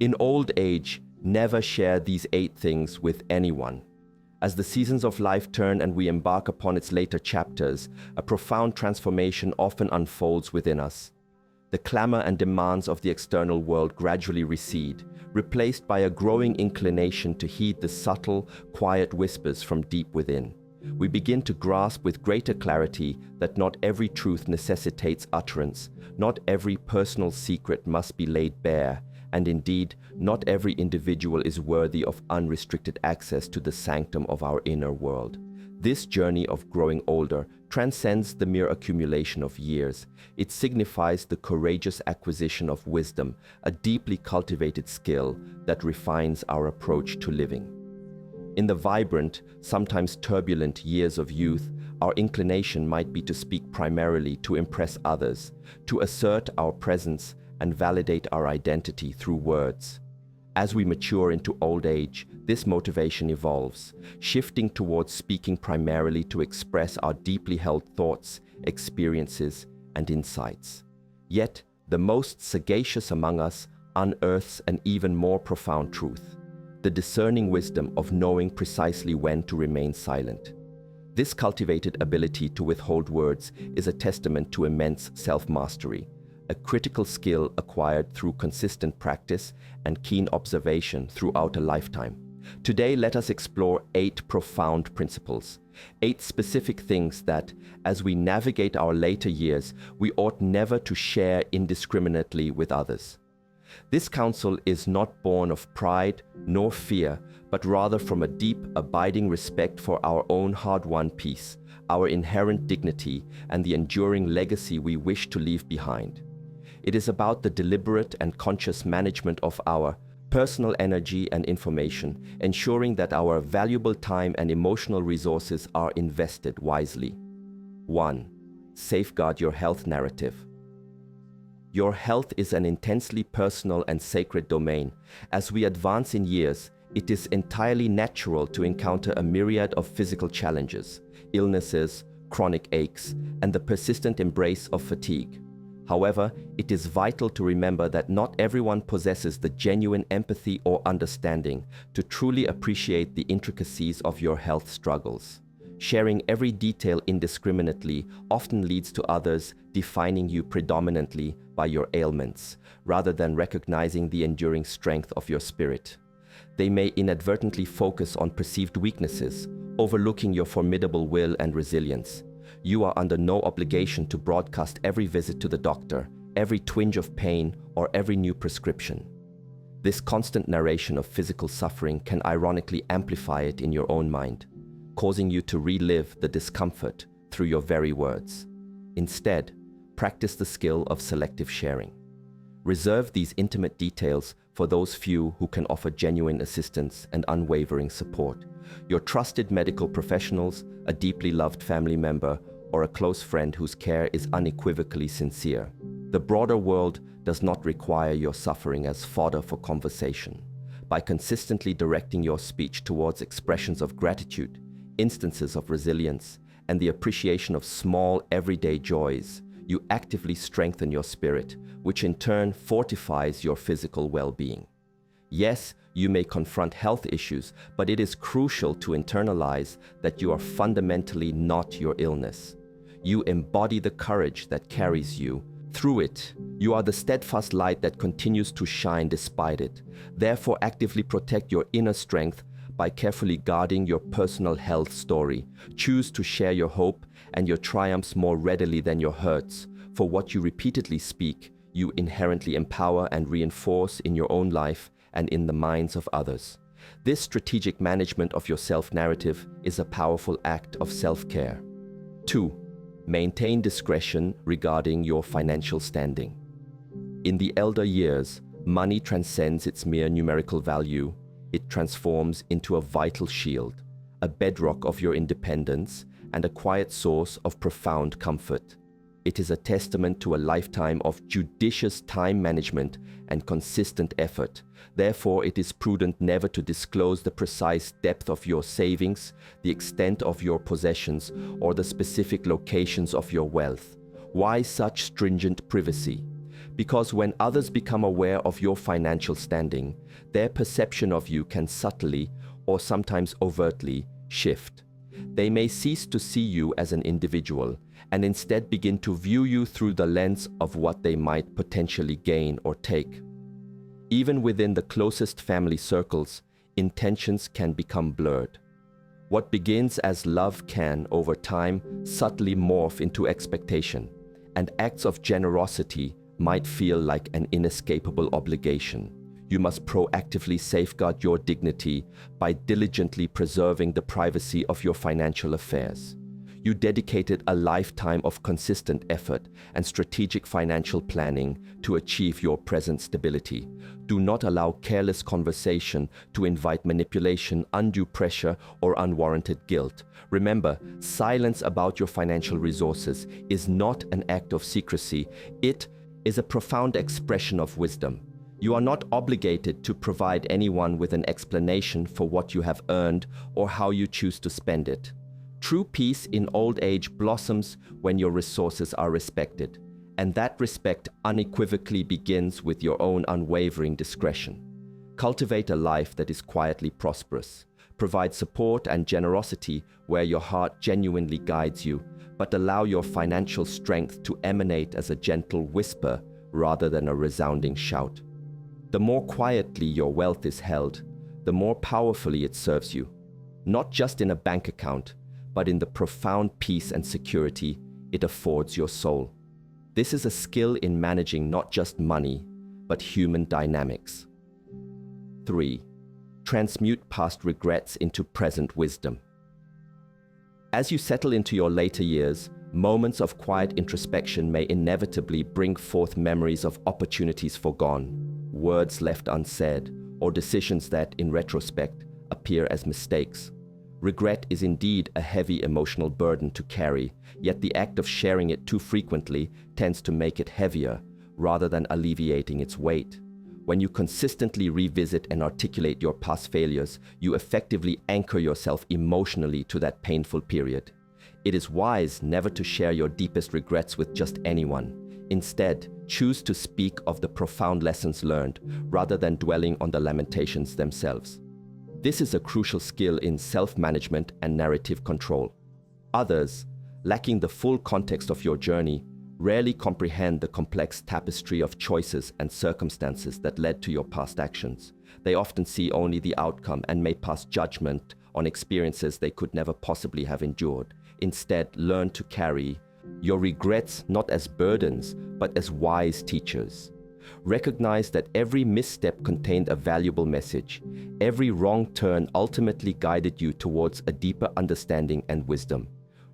In old age, never share these 8 things with anyone. As the seasons of life turn and we embark upon its later chapters, a profound transformation often unfolds within us. The clamor and demands of the external world gradually recede, replaced by a growing inclination to heed the subtle, quiet whispers from deep within. We begin to grasp with greater clarity that not every truth necessitates utterance, not every personal secret must be laid bare, and indeed, not every individual is worthy of unrestricted access to the sanctum of our inner world. This journey of growing older transcends the mere accumulation of years. It signifies the courageous acquisition of wisdom, a deeply cultivated skill that refines our approach to living. In the vibrant, sometimes turbulent years of youth, our inclination might be to speak primarily to impress others, to assert our presence and validate our identity through words. As we mature into old age, this motivation evolves, shifting towards speaking primarily to express our deeply held thoughts, experiences, and insights. Yet, the most sagacious among us unearths an even more profound truth: the discerning wisdom of knowing precisely when to remain silent. This cultivated ability to withhold words is a testament to immense self-mastery, a critical skill acquired through consistent practice and keen observation throughout a lifetime. Today, let us explore 8 profound principles, 8 specific things that, as we navigate our later years, we ought never to share indiscriminately with others. This counsel is not born of pride nor fear, but rather from a deep, abiding respect for our own hard-won peace, our inherent dignity, and the enduring legacy we wish to leave behind. It is about the deliberate and conscious management of our personal energy and information, ensuring that our valuable time and emotional resources are invested wisely. 1. Safeguard your health narrative. Your health is an intensely personal and sacred domain. As we advance in years, it is entirely natural to encounter a myriad of physical challenges, illnesses, chronic aches, and the persistent embrace of fatigue. However, it is vital to remember that not everyone possesses the genuine empathy or understanding to truly appreciate the intricacies of your health struggles. Sharing every detail indiscriminately often leads to others defining you predominantly by your ailments, rather than recognizing the enduring strength of your spirit. They may inadvertently focus on perceived weaknesses, overlooking your formidable will and resilience. You are under no obligation to broadcast every visit to the doctor, every twinge of pain, or every new prescription. This constant narration of physical suffering can ironically amplify it in your own mind, causing you to relive the discomfort through your very words. Instead, practice the skill of selective sharing. Reserve these intimate details for those few who can offer genuine assistance and unwavering support. Your trusted medical professionals, a deeply loved family member, or a close friend whose care is unequivocally sincere. The broader world does not require your suffering as fodder for conversation. By consistently directing your speech towards expressions of gratitude, instances of resilience, and the appreciation of small, everyday joys, you actively strengthen your spirit, which in turn fortifies your physical well-being. Yes, you may confront health issues, but it is crucial to internalize that you are fundamentally not your illness. You embody the courage that carries you through it. You are the steadfast light that continues to shine despite it. Therefore, actively protect your inner strength by carefully guarding your personal health story. Choose to share your hope and your triumphs more readily than your hurts. For what you repeatedly speak, you inherently empower and reinforce in your own life and in the minds of others. This strategic management of your self-narrative is a powerful act of self-care. 2. Maintain discretion regarding your financial standing. In the elder years, money transcends its mere numerical value. It transforms into a vital shield, a bedrock of your independence, and a quiet source of profound comfort. It is a testament to a lifetime of judicious time management and consistent effort. Therefore, it is prudent never to disclose the precise depth of your savings, the extent of your possessions, or the specific locations of your wealth. Why such stringent privacy? Because when others become aware of your financial standing, their perception of you can subtly, or sometimes overtly, shift. They may cease to see you as an individual and instead begin to view you through the lens of what they might potentially gain or take. Even within the closest family circles, intentions can become blurred. What begins as love can, over time, subtly morph into expectation, and acts of generosity might feel like an inescapable obligation. You must proactively safeguard your dignity by diligently preserving the privacy of your financial affairs. You dedicated a lifetime of consistent effort and strategic financial planning to achieve your present stability. Do not allow careless conversation to invite manipulation, undue pressure, or unwarranted guilt. Remember, silence about your financial resources is not an act of secrecy. It is a profound expression of wisdom. You are not obligated to provide anyone with an explanation for what you have earned or how you choose to spend it. True peace in old age blossoms when your resources are respected, and that respect unequivocally begins with your own unwavering discretion. Cultivate a life that is quietly prosperous. Provide support and generosity where your heart genuinely guides you, but allow your financial strength to emanate as a gentle whisper rather than a resounding shout. The more quietly your wealth is held, the more powerfully it serves you, not just in a bank account, but in the profound peace and security it affords your soul. This is a skill in managing not just money, but human dynamics. 3. Transmute past regrets into present wisdom. As you settle into your later years, moments of quiet introspection may inevitably bring forth memories of opportunities forgone, words left unsaid, or decisions that, in retrospect, appear as mistakes. Regret is indeed a heavy emotional burden to carry, yet the act of sharing it too frequently tends to make it heavier, rather than alleviating its weight. When you consistently revisit and articulate your past failures, you effectively anchor yourself emotionally to that painful period. It is wise never to share your deepest regrets with just anyone. Instead, choose to speak of the profound lessons learned, rather than dwelling on the lamentations themselves. This is a crucial skill in self-management and narrative control. Others, lacking the full context of your journey, rarely comprehend the complex tapestry of choices and circumstances that led to your past actions. They often see only the outcome and may pass judgment on experiences they could never possibly have endured. Instead, learn to carry your regrets not as burdens, but as wise teachers. Recognize that every misstep contained a valuable message. Every wrong turn ultimately guided you towards a deeper understanding and wisdom.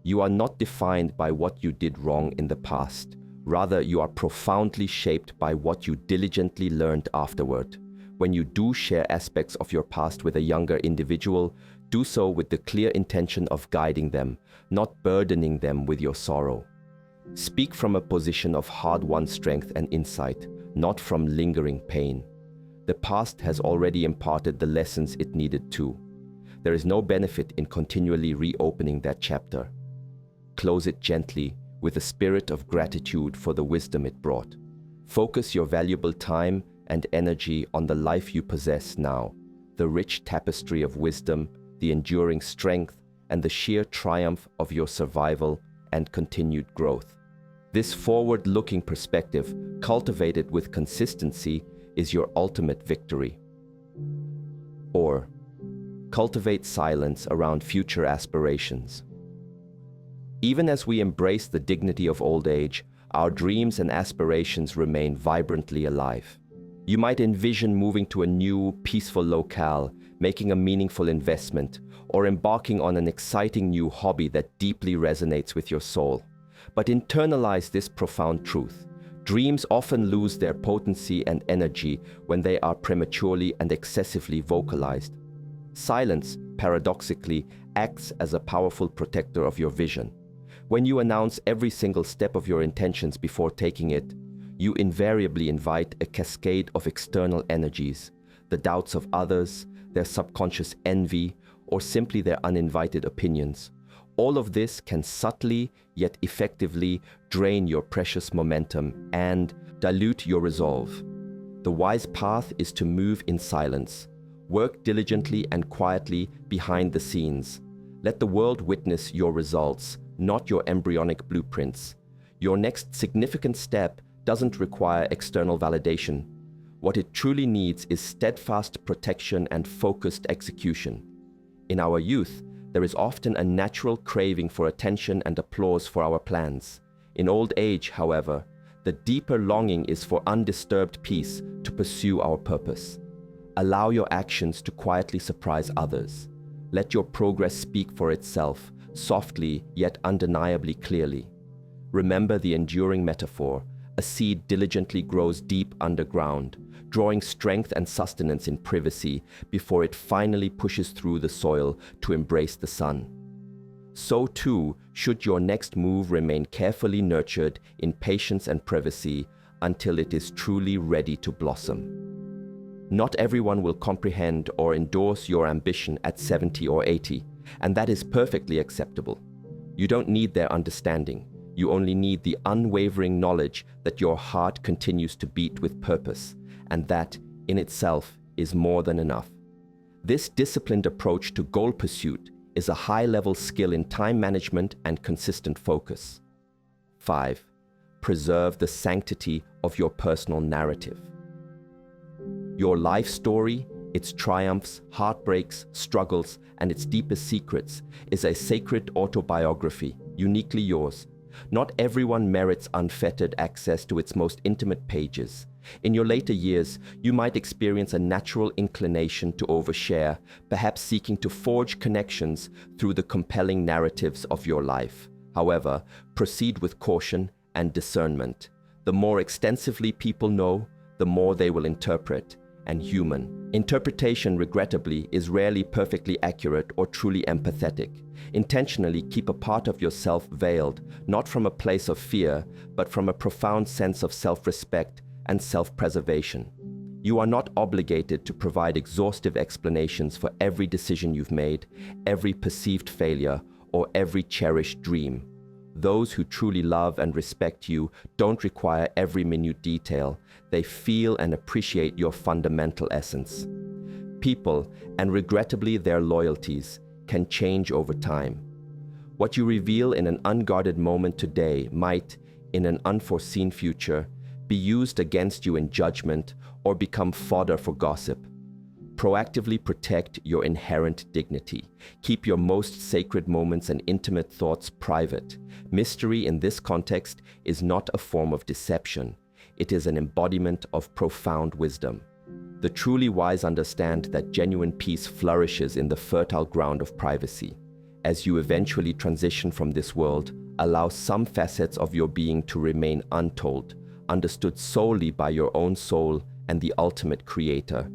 You are not defined by what you did wrong in the past. Rather, you are profoundly shaped by what you diligently learned afterward. When you do share aspects of your past with a younger individual, do so with the clear intention of guiding them, not burdening them with your sorrow. Speak from a position of hard-won strength and insight, not from lingering pain. The past has already imparted the lessons it needed to. There is no benefit in continually reopening that chapter. Close it gently with a spirit of gratitude for the wisdom it brought. Focus your valuable time and energy on the life you possess now, the rich tapestry of wisdom, the enduring strength, and the sheer triumph of your survival and continued growth. This forward-looking perspective, cultivated with consistency, is your ultimate victory. Or, cultivate silence around future aspirations. Even as we embrace the dignity of old age, our dreams and aspirations remain vibrantly alive. You might envision moving to a new, peaceful locale, making a meaningful investment, or embarking on an exciting new hobby that deeply resonates with your soul. But internalize this profound truth. Dreams often lose their potency and energy when they are prematurely and excessively vocalized. Silence, paradoxically, acts as a powerful protector of your vision. When you announce every single step of your intentions before taking it, you invariably invite a cascade of external energies, the doubts of others, their subconscious envy, or simply their uninvited opinions. All of this can subtly, yet effectively, drain your precious momentum and, dilute your resolve. The wise path is to move in silence. Work diligently and quietly behind the scenes. Let the world witness your results, not your embryonic blueprints. Your next significant step doesn't require external validation. What it truly needs is steadfast protection and focused execution. In our youth, there is often a natural craving for attention and applause for our plans. In old age, however, the deeper longing is for undisturbed peace to pursue our purpose. Allow your actions to quietly surprise others. Let your progress speak for itself, softly yet undeniably clearly. Remember the enduring metaphor: a seed diligently grows deep underground, drawing strength and sustenance in privacy before it finally pushes through the soil to embrace the sun. So too should your next move remain carefully nurtured in patience and privacy until it is truly ready to blossom. Not everyone will comprehend or endorse your ambition at 70 or 80, and that is perfectly acceptable. You don't need their understanding. You only need the unwavering knowledge that your heart continues to beat with purpose, and that, in itself, is more than enough. This disciplined approach to goal pursuit is a high-level skill in time management and consistent focus. 5. Preserve the sanctity of your personal narrative. Your life story, its triumphs, heartbreaks, struggles, and its deepest secrets, is a sacred autobiography, uniquely yours. Not everyone merits unfettered access to its most intimate pages. In your later years, you might experience a natural inclination to overshare, perhaps seeking to forge connections through the compelling narratives of your life. However, proceed with caution and discernment. The more extensively people know, the more they will interpret. And human interpretation, regrettably, is rarely perfectly accurate or truly empathetic. Intentionally keep a part of yourself veiled, not from a place of fear, but from a profound sense of self-respect and self-preservation. You are not obligated to provide exhaustive explanations for every decision you've made, every perceived failure, or every cherished dream. Those who truly love and respect you don't require every minute detail. They feel and appreciate your fundamental essence. People, and regrettably their loyalties, can change over time. What you reveal in an unguarded moment today might, in an unforeseen future, be used against you in judgment or become fodder for gossip. Proactively protect your inherent dignity. Keep your most sacred moments and intimate thoughts private. Mystery in this context is not a form of deception. It is an embodiment of profound wisdom. The truly wise understand that genuine peace flourishes in the fertile ground of privacy. As you eventually transition from this world, allow some facets of your being to remain untold, understood solely by your own soul and the ultimate creator.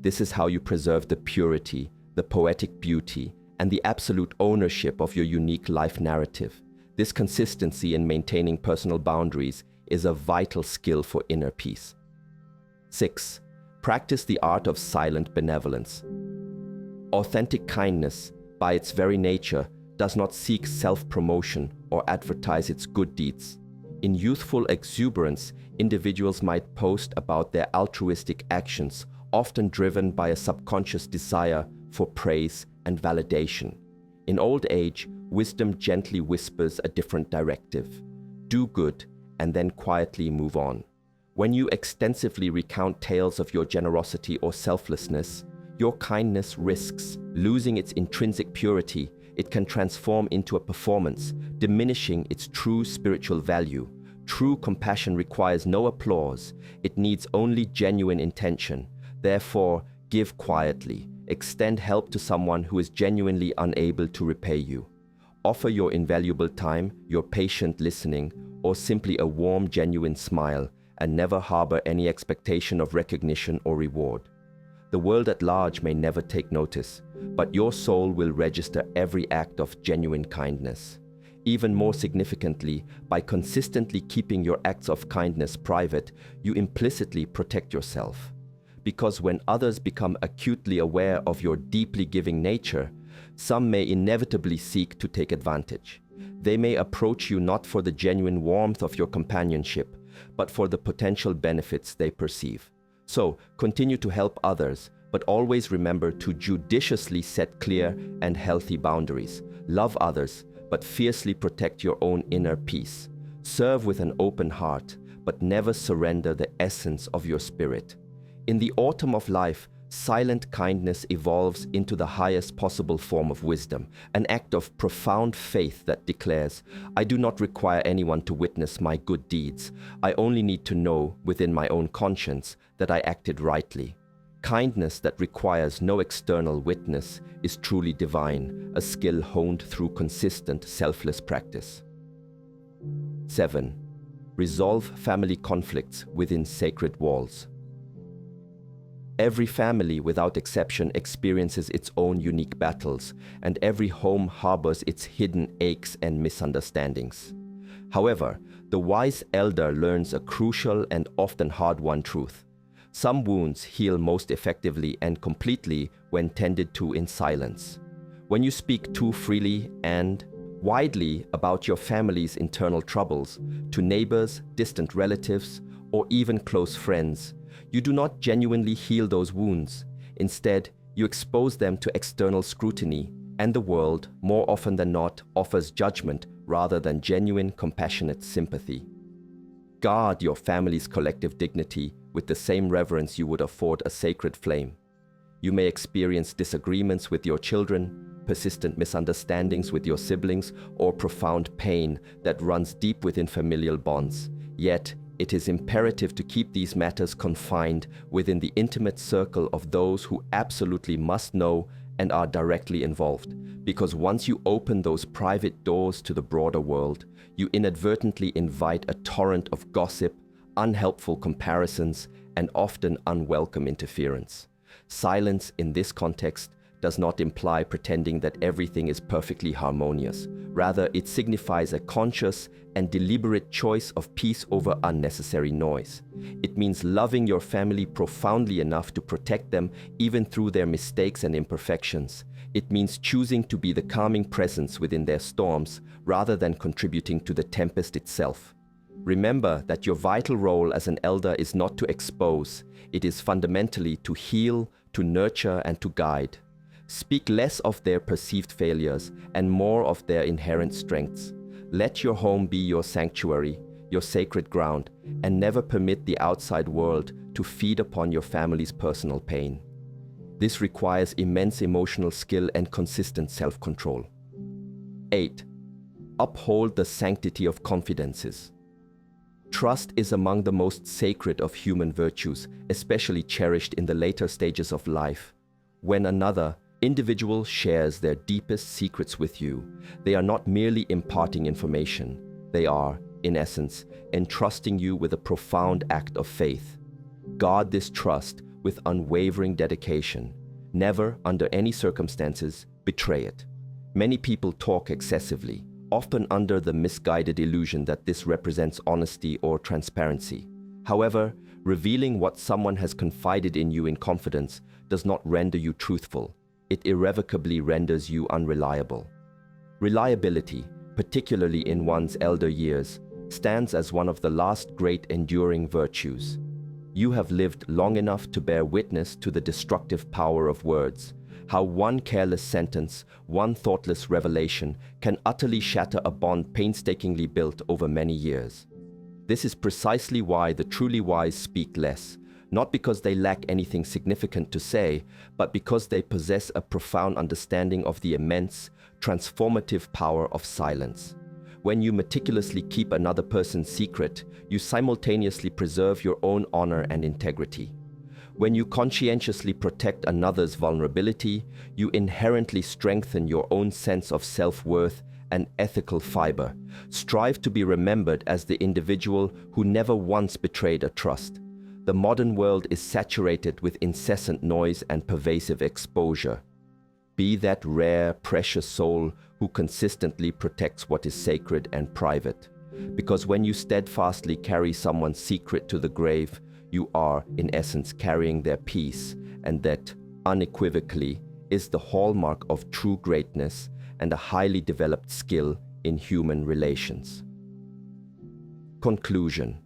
This is how you preserve the purity, the poetic beauty, and the absolute ownership of your unique life narrative. This consistency in maintaining personal boundaries is a vital skill for inner peace. 6. Practice the art of silent benevolence. Authentic kindness, by its very nature, does not seek self-promotion or advertise its good deeds. In youthful exuberance, individuals might post about their altruistic actions, often driven by a subconscious desire for praise and validation. In old age, wisdom gently whispers a different directive. Do good and then quietly move on. When you extensively recount tales of your generosity or selflessness, your kindness risks losing its intrinsic purity. It can transform into a performance, diminishing its true spiritual value. True compassion requires no applause. It needs only genuine intention. Therefore, give quietly. Extend help to someone who is genuinely unable to repay you. Offer your invaluable time, your patient listening, or simply a warm, genuine smile, and never harbor any expectation of recognition or reward. The world at large may never take notice, but your soul will register every act of genuine kindness. Even more significantly, by consistently keeping your acts of kindness private, you implicitly protect yourself. Because when others become acutely aware of your deeply giving nature, some may inevitably seek to take advantage. They may approach you not for the genuine warmth of your companionship, but for the potential benefits they perceive. So, continue to help others, but always remember to judiciously set clear and healthy boundaries. Love others, but fiercely protect your own inner peace. Serve with an open heart, but never surrender the essence of your spirit. In the autumn of life, silent kindness evolves into the highest possible form of wisdom, an act of profound faith that declares, I do not require anyone to witness my good deeds. I only need to know within my own conscience that I acted rightly. Kindness that requires no external witness is truly divine, a skill honed through consistent, selfless practice. 7. Resolve family conflicts within sacred walls. Every family, without exception, experiences its own unique battles, and every home harbors its hidden aches and misunderstandings. However, the wise elder learns a crucial and often hard-won truth. Some wounds heal most effectively and completely when tended to in silence. When you speak too freely and widely about your family's internal troubles to neighbors, distant relatives, or even close friends, you do not genuinely heal those wounds. Instead, you expose them to external scrutiny, and the world, more often than not, offers judgment rather than genuine, compassionate sympathy. Guard your family's collective dignity with the same reverence you would afford a sacred flame. You may experience disagreements with your children, persistent misunderstandings with your siblings, or profound pain that runs deep within familial bonds. Yet, it is imperative to keep these matters confined within the intimate circle of those who absolutely must know and are directly involved, because once you open those private doors to the broader world, you inadvertently invite a torrent of gossip, unhelpful comparisons, and often unwelcome interference. Silence in this context does not imply pretending that everything is perfectly harmonious. Rather, it signifies a conscious and deliberate choice of peace over unnecessary noise. It means loving your family profoundly enough to protect them even through their mistakes and imperfections. It means choosing to be the calming presence within their storms rather than contributing to the tempest itself. Remember that your vital role as an elder is not to expose, it is fundamentally to heal, to nurture, and to guide. Speak less of their perceived failures and more of their inherent strengths. Let your home be your sanctuary, your sacred ground, and never permit the outside world to feed upon your family's personal pain. This requires immense emotional skill and consistent self-control. 8. Uphold the sanctity of confidences. Trust is among the most sacred of human virtues, especially cherished in the later stages of life. When another individual shares their deepest secrets with you, they are not merely imparting information. They are, in essence, entrusting you with a profound act of faith. Guard this trust with unwavering dedication. Never, under any circumstances, betray it. Many people talk excessively, often under the misguided illusion that this represents honesty or transparency. However, revealing what someone has confided in you in confidence does not render you truthful. It irrevocably renders you unreliable. Reliability, particularly in one's elder years, stands as one of the last great enduring virtues. You have lived long enough to bear witness to the destructive power of words, how one careless sentence, one thoughtless revelation can utterly shatter a bond painstakingly built over many years. This is precisely why the truly wise speak less, not because they lack anything significant to say, but because they possess a profound understanding of the immense, transformative power of silence. When you meticulously keep another person's secret, you simultaneously preserve your own honor and integrity. When you conscientiously protect another's vulnerability, you inherently strengthen your own sense of self-worth and ethical fiber. Strive to be remembered as the individual who never once betrayed a trust. The modern world is saturated with incessant noise and pervasive exposure. Be that rare, precious soul who consistently protects what is sacred and private. Because when you steadfastly carry someone's secret to the grave, you are, in essence, carrying their peace, and that, unequivocally, is the hallmark of true greatness and a highly developed skill in human relations. Conclusion.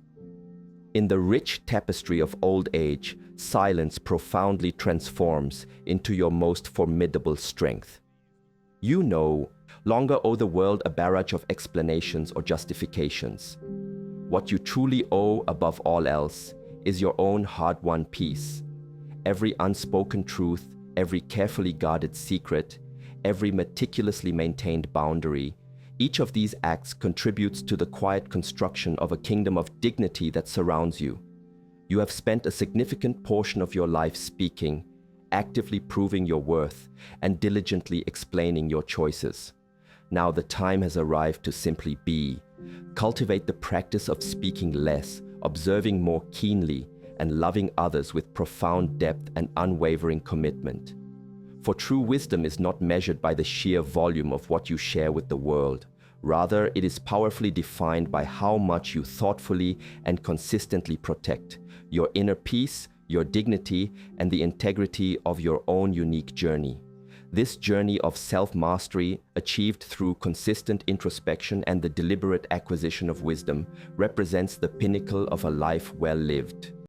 In the rich tapestry of old age, silence profoundly transforms into your most formidable strength. You no longer owe the world a barrage of explanations or justifications. What you truly owe above all else is your own hard-won peace. Every unspoken truth, every carefully guarded secret, every meticulously maintained boundary, each of these acts contributes to the quiet construction of a kingdom of dignity that surrounds you. You have spent a significant portion of your life speaking, actively proving your worth, and diligently explaining your choices. Now the time has arrived to simply be. Cultivate the practice of speaking less, observing more keenly, and loving others with profound depth and unwavering commitment. For true wisdom is not measured by the sheer volume of what you share with the world. Rather, it is powerfully defined by how much you thoughtfully and consistently protect your inner peace, your dignity, and the integrity of your own unique journey. This journey of self-mastery, achieved through consistent introspection and the deliberate acquisition of wisdom, represents the pinnacle of a life well lived.